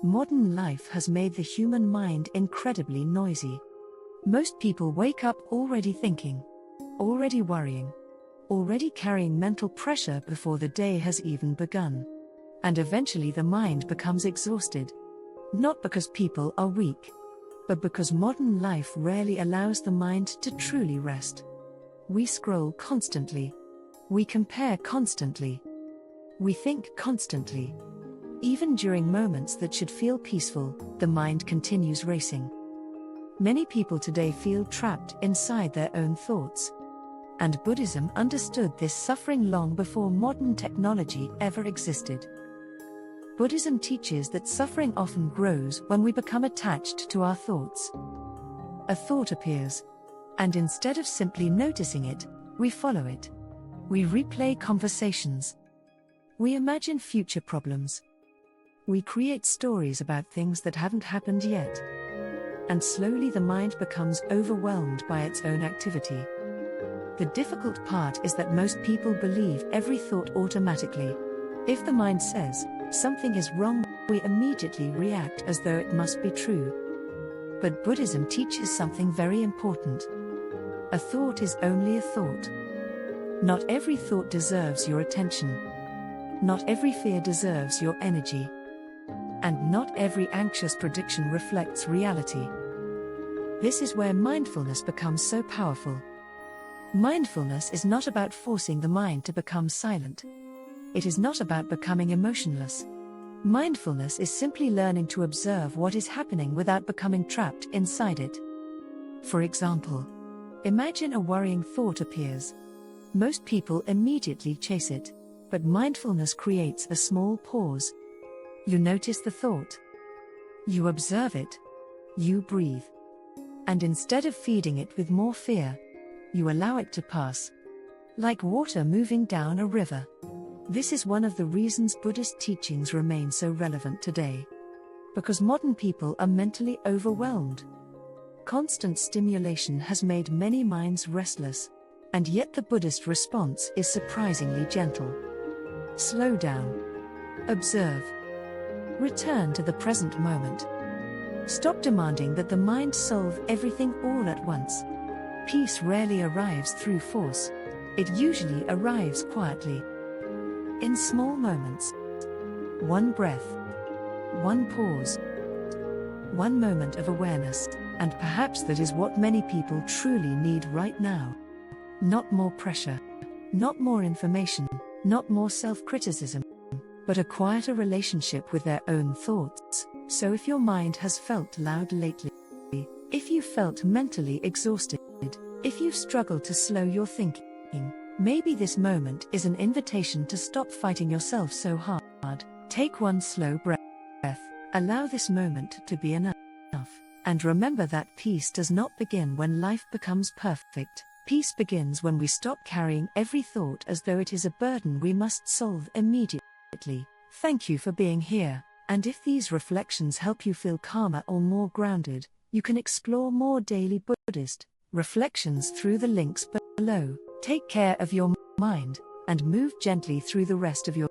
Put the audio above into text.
Modern life has made the human mind incredibly noisy. Most people wake up already thinking, already worrying, already carrying mental pressure before the day has even begun. And eventually the mind becomes exhausted. Not because people are weak, but because modern life rarely allows the mind to truly rest. We scroll constantly. We compare constantly. We think constantly. Even during moments that should feel peaceful, the mind continues racing. Many people today feel trapped inside their own thoughts. And Buddhism understood this suffering long before modern technology ever existed. Buddhism teaches that suffering often grows when we become attached to our thoughts. A thought appears, and instead of simply noticing it, we follow it. We replay conversations. We imagine future problems. We create stories about things that haven't happened yet. And slowly the mind becomes overwhelmed by its own activity. The difficult part is that most people believe every thought automatically. If the mind says, something is wrong, we immediately react as though it must be true. But Buddhism teaches something very important. A thought is only a thought. Not every thought deserves your attention. Not every fear deserves your energy. And not every anxious prediction reflects reality. This is where mindfulness becomes so powerful. Mindfulness is not about forcing the mind to become silent. It is not about becoming emotionless. Mindfulness is simply learning to observe what is happening without becoming trapped inside it. For example, imagine a worrying thought appears. Most people immediately chase it, but mindfulness creates a small pause. You notice the thought. You observe it. You breathe. And instead of feeding it with more fear, you allow it to pass. Like water moving down a river. This is one of the reasons Buddhist teachings remain so relevant today. Because modern people are mentally overwhelmed. Constant stimulation has made many minds restless, and yet the Buddhist response is surprisingly gentle. Slow down. Observe. Return to the present moment. Stop demanding that the mind solve everything all at once. Peace rarely arrives through force. It usually arrives quietly. In small moments. One breath. One pause. One moment of awareness, and perhaps that is what many people truly need right now. Not more pressure. Not more information. Not more self-criticism. But a quieter relationship with their own thoughts. So if your mind has felt loud lately, if you felt mentally exhausted, if you've struggled to slow your thinking, maybe this moment is an invitation to stop fighting yourself so hard. Take one slow breath. Allow this moment to be enough. And remember that peace does not begin when life becomes perfect. Peace begins when we stop carrying every thought as though it is a burden we must solve immediately. Thank you for being here, and if these reflections help you feel calmer or more grounded, you can explore more daily Buddhist reflections through the links below. Take care of your mind, and move gently through the rest of your